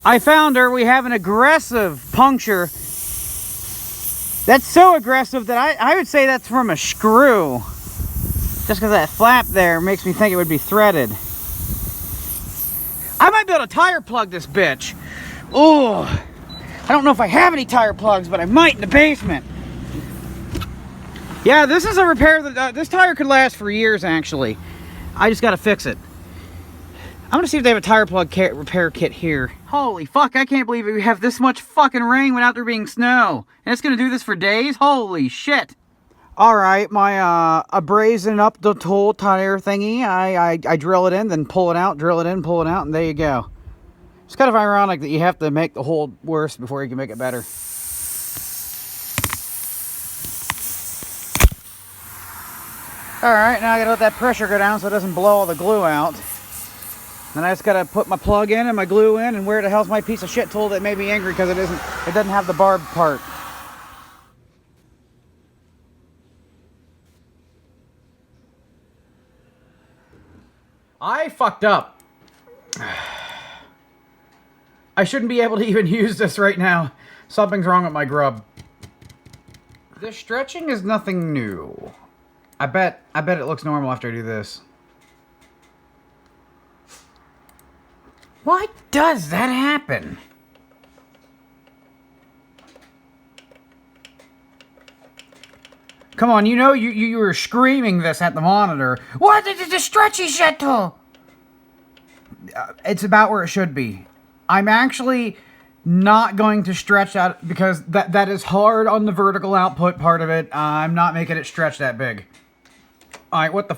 I found her. We have an aggressive puncture. That's so aggressive that I would say that's from a screw. Just because that flap there makes me think it would be threaded. I might be able to tire plug this bitch. Oh, I don't know if I have any tire plugs, but I might in the basement. Yeah, this is a repair that this tire could last for years, actually. I just got to fix it. I'm gonna see if they have a tire plug repair kit here. Holy fuck, I can't believe we have this much fucking rain without there being snow. And it's gonna do this for days? Holy shit. Alright, my abrasion up the tool tire thingy, I drill it in, then pull it out, drill it in, pull it out, and there you go. It's kind of ironic that you have to make the hole worse before you can make it better. Alright, now I gotta let that pressure go down so it doesn't blow all the glue out. Then I just gotta put my plug in and my glue in, and where the hell's my piece of shit tool that made me angry because it doesn't have the barbed part. I fucked up. I shouldn't be able to even use this right now. Something's wrong with my grub. The stretching is nothing new. I bet it looks normal after I do this. Why does that happen? Come on, you know you were screaming this at the monitor. What is the stretchy shit tool? It's about where it should be. I'm actually not going to stretch out because that is hard on the vertical output part of it. I'm not making it stretch that big. Alright, what the...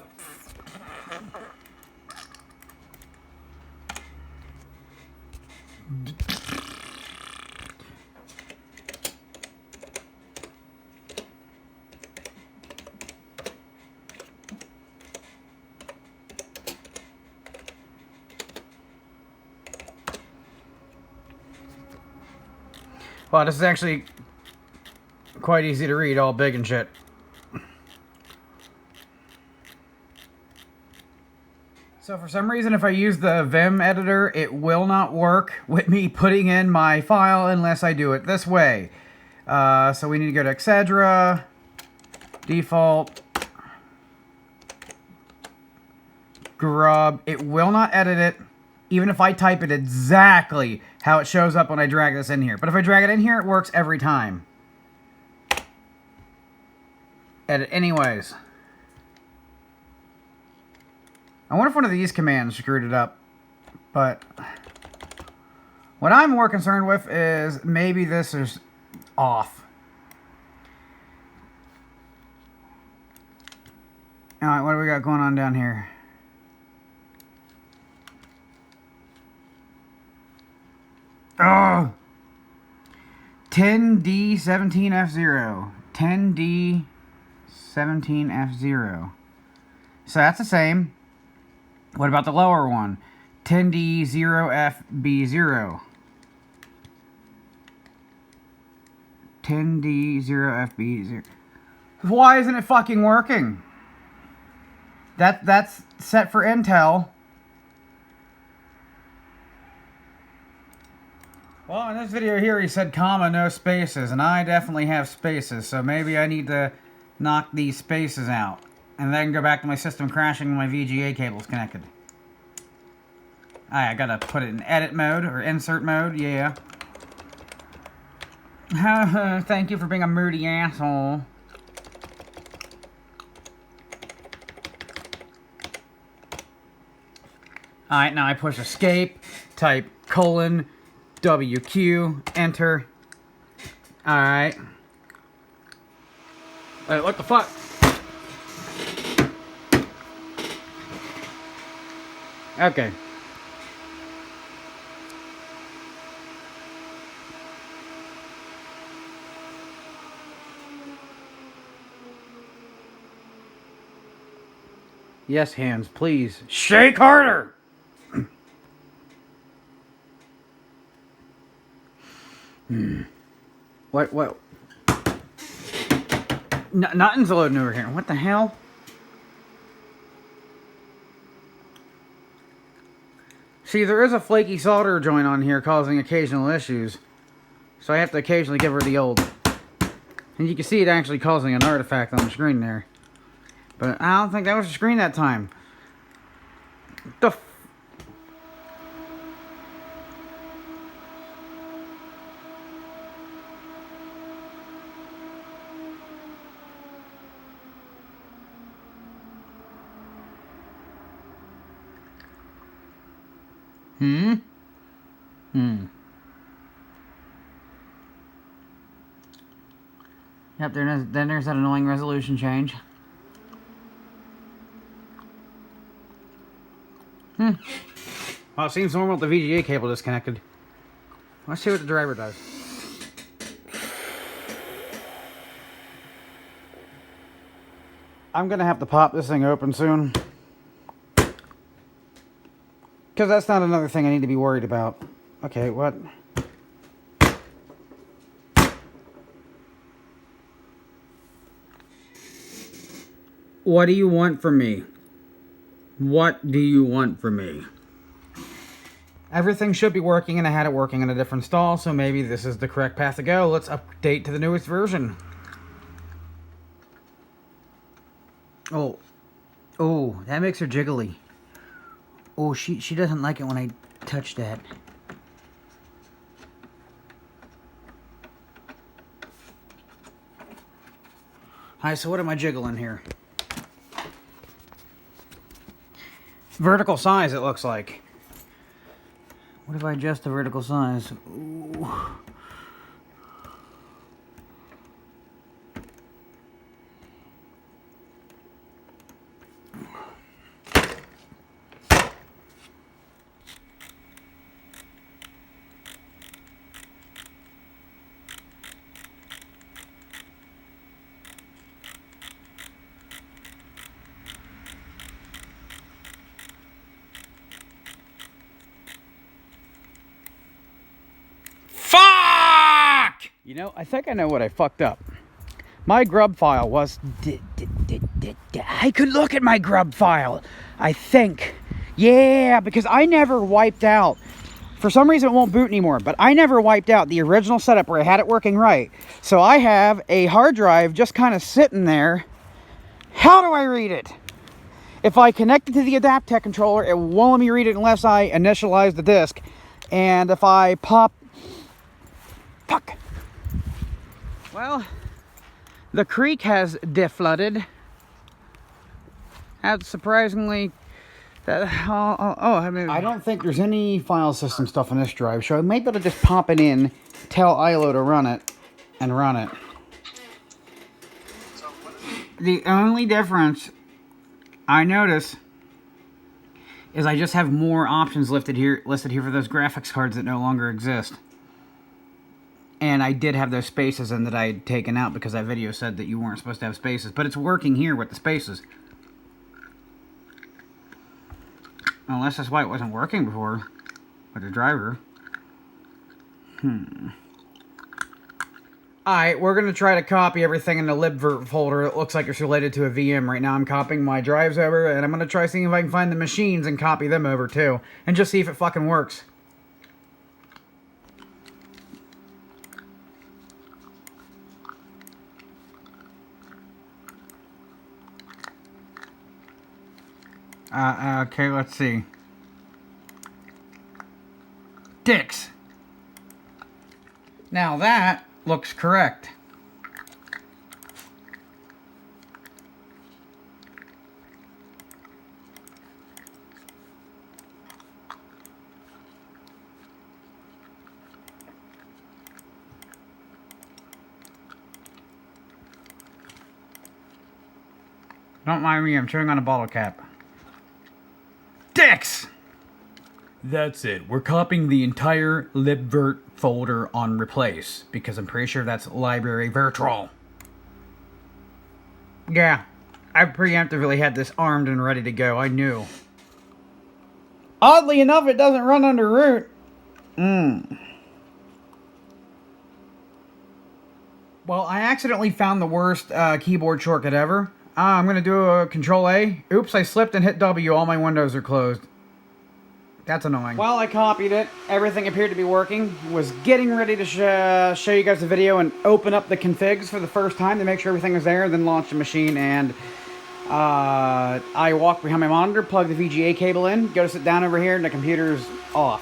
Wow, this is actually quite easy to read, all big and shit. So for some reason, if I use the Vim editor, it will not work with me putting in my file unless I do it this way. So we need to go to Excedra, default, grub. It will not edit it, even if I type it exactly how it shows up when I drag this in here. But if I drag it in here, it works every time. Edit anyways. I wonder if one of these commands screwed it up. But what I'm more concerned with is maybe this is off. Alright, what do we got going on down here? Oh! 10D17F0. 10D17F0. So that's the same. What about the lower one? 10D0FB0. 10D0FB0. Why isn't it fucking working? That's set for Intel. Well, in this video here, he said comma, no spaces, and I definitely have spaces, so maybe I need to knock these spaces out. And then go back to my system crashing when my VGA cable's connected. Alright, I gotta put it in edit mode, or insert mode, yeah. Thank you for being a moody asshole. Alright, now I push escape, type colon, WQ, enter. Alright. Wait, what the fuck? Okay. Yes, hands, please. Shake harder! What? Nothing's loading over here. What the hell? See, there is a flaky solder joint on here causing occasional issues. So I have to occasionally give her the old. And you can see it actually causing an artifact on the screen there. But I don't think that was the screen that time. The f... Yep, then there's that annoying resolution change. Well, it seems normal with the VGA cable disconnected. Let's see what the driver does. I'm gonna have to pop this thing open soon. Because that's not another thing I need to be worried about. Okay, what? What do you want from me? What do you want from me? Everything should be working, and I had it working in a different stall, so maybe this is the correct path to go. Let's update to the newest version. Oh. Oh, that makes her jiggly. Oh, she doesn't like it when I touch that. Alright, so what am I jiggling here? Vertical size, it looks like. What if I adjust the vertical size? Ooh. You know, I think I know what I fucked up. My grub file was... I could look at my grub file, I think. Yeah, because I never wiped out. For some reason it won't boot anymore, but I never wiped out the original setup where I had it working right. So I have a hard drive just kind of sitting there. How do I read it? If I connect it to the Adaptec controller, it won't let me read it unless I initialize the disk. And if I pop... Fuck. Well, the creek has deflooded. That's surprisingly... I mean, I don't think there's any file system stuff on this drive, so I may be able to just pop it in, tell ILO to run it, and run it. The only difference I notice is I just have more options listed here for those graphics cards that no longer exist. And I did have those spaces in that I had taken out because that video said that you weren't supposed to have spaces. But it's working here with the spaces. Unless that's why it wasn't working before with the driver. Alright, we're going to try to copy everything in the libvirt folder. It looks like it's related to a VM. Right now I'm copying my drives over, and I'm going to try seeing if I can find the machines and copy them over too. And just see if it fucking works. Okay, let's see. Dicks. Now that looks correct. Don't mind me, I'm chewing on a bottle cap. Dicks! That's it. We're copying the entire libvirt folder on replace, because I'm pretty sure that's library virtual. Yeah, I preemptively had this armed and ready to go. I knew. Oddly enough, it doesn't run under root. Well, I accidentally found the worst keyboard shortcut ever. I'm going to do a Control A. Oops, I slipped and hit W. All my windows are closed. That's annoying. While I copied it, everything appeared to be working. Was getting ready to show you guys the video and open up the configs for the first time to make sure everything was there, then launch the machine, and I walked behind my monitor, plugged the VGA cable in, go to sit down over here, and the computer's off.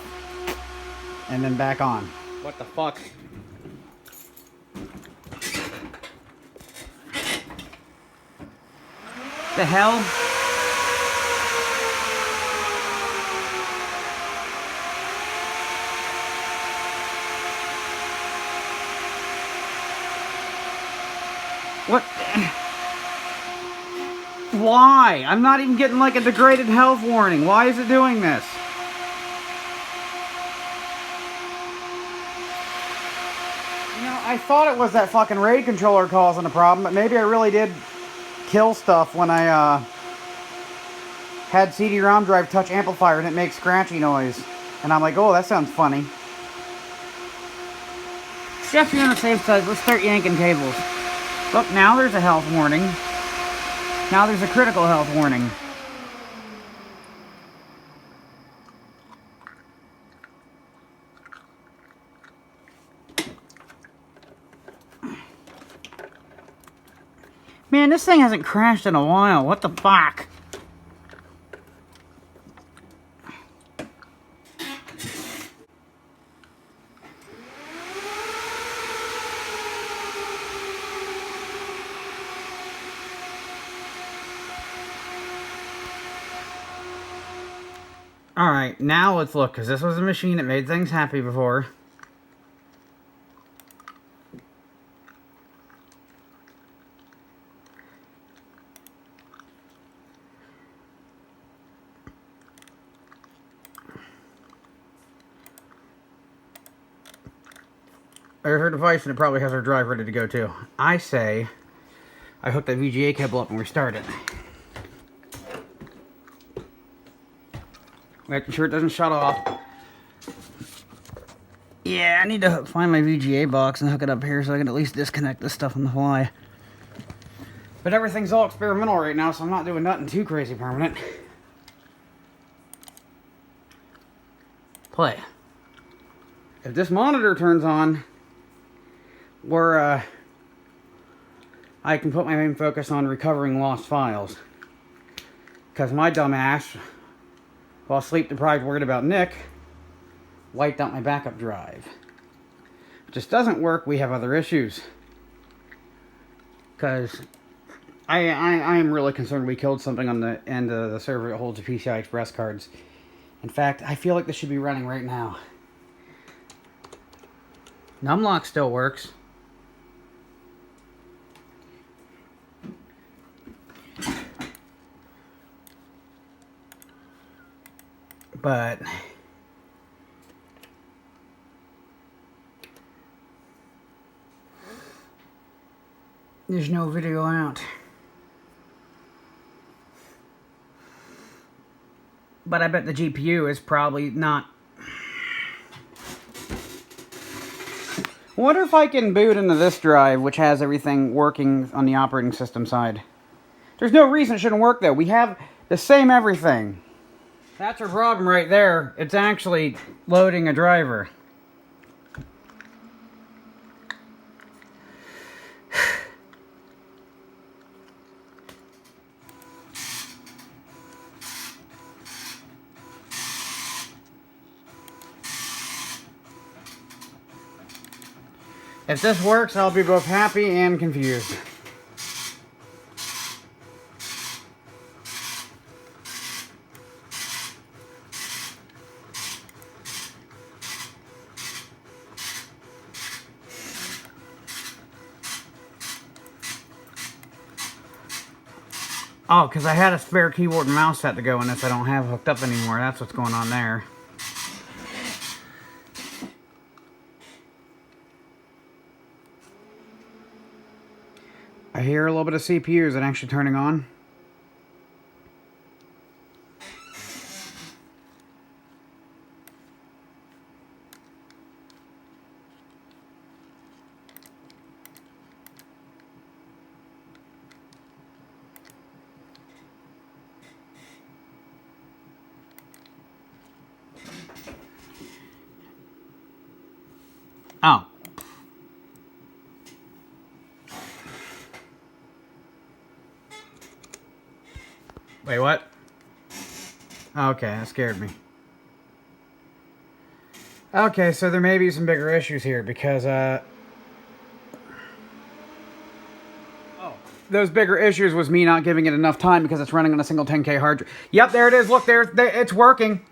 And then back on. What the fuck? The hell? What? Why? I'm not even getting like a degraded health warning. Why is it doing this? You know, I thought it was that fucking RAID controller causing the problem, but maybe I really did kill stuff when I had CD-ROM drive touch amplifier and it makes scratchy noise. And I'm like, oh, that sounds funny. Just to be on the safe side, let's start yanking cables. Look, now there's a health warning. Now there's a critical health warning. Man, this thing hasn't crashed in a while. What the fuck? Alright, now let's look, because this was a machine that made things happy before. There's her device, and it probably has her drive ready to go too. I say, I hook that VGA cable up and restart it. Making sure it doesn't shut off. Yeah, I need to find my VGA box and hook it up here so I can at least disconnect this stuff on the fly. But everything's all experimental right now, so I'm not doing nothing too crazy permanent. Play. If this monitor turns on, I can put my main focus on recovering lost files. Because my dumbass, while sleep deprived, worried about Nick, wiped out my backup drive. If this doesn't work, we have other issues. Because I am really concerned we killed something on the end of the server that holds the PCI Express cards. In fact, I feel like this should be running right now. Numlock still works. But there's no video out. But I bet the GPU is probably not. I wonder if I can boot into this drive, which has everything working on the operating system side. There's no reason it shouldn't work, though. We have the same everything. That's our problem right there. It's actually loading a driver. If this works, I'll be both happy and confused. Oh, because I had a spare keyboard and mouse set to go in this I don't have hooked up anymore. That's what's going on there. I hear a little bit of CPU. Is it actually turning on? Oh. Wait, what? Okay, that scared me. Okay, so there may be some bigger issues here because, those bigger issues was me not giving it enough time because it's running on a single 10K hard drive. Yep, there it is. Look, there it's working.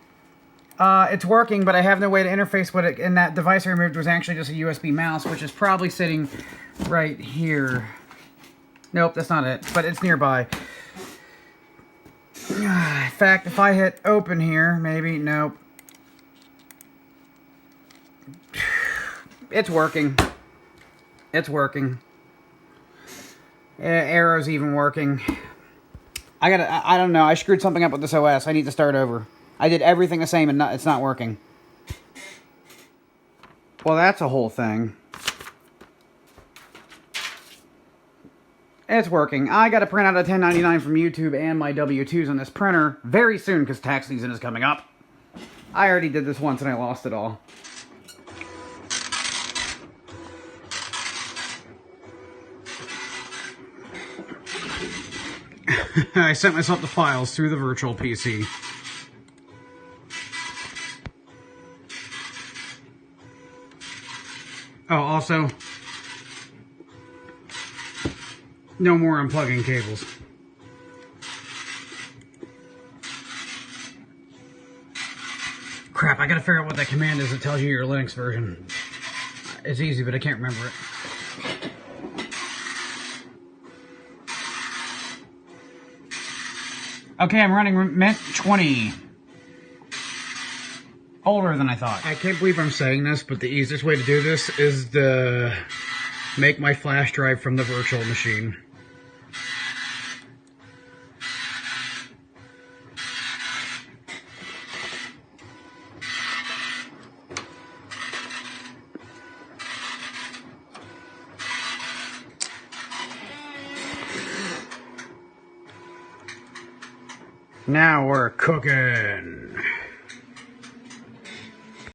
It's working, but I have no way to interface with it, and that device I removed was actually just a USB mouse, which is probably sitting right here. Nope, that's not it, but it's nearby. In fact, if I hit open here, maybe, nope. It's working. It's working. Arrow's even working. I don't know. I screwed something up with this OS. I need to start over. I did everything the same and it's not working. Well, that's a whole thing. It's working. I got to print out a 1099 from YouTube and my W-2s on this printer very soon because tax season is coming up. I already did this once and I lost it all. I sent myself the files through the virtual PC. Oh, also, no more unplugging cables. Crap, I gotta figure out what that command is that tells you your Linux version. It's easy, but I can't remember it. Okay, I'm running Mint 20. Older than I thought. I can't believe I'm saying this, but the easiest way to do this is to make my flash drive from the virtual machine. Now we're cooking.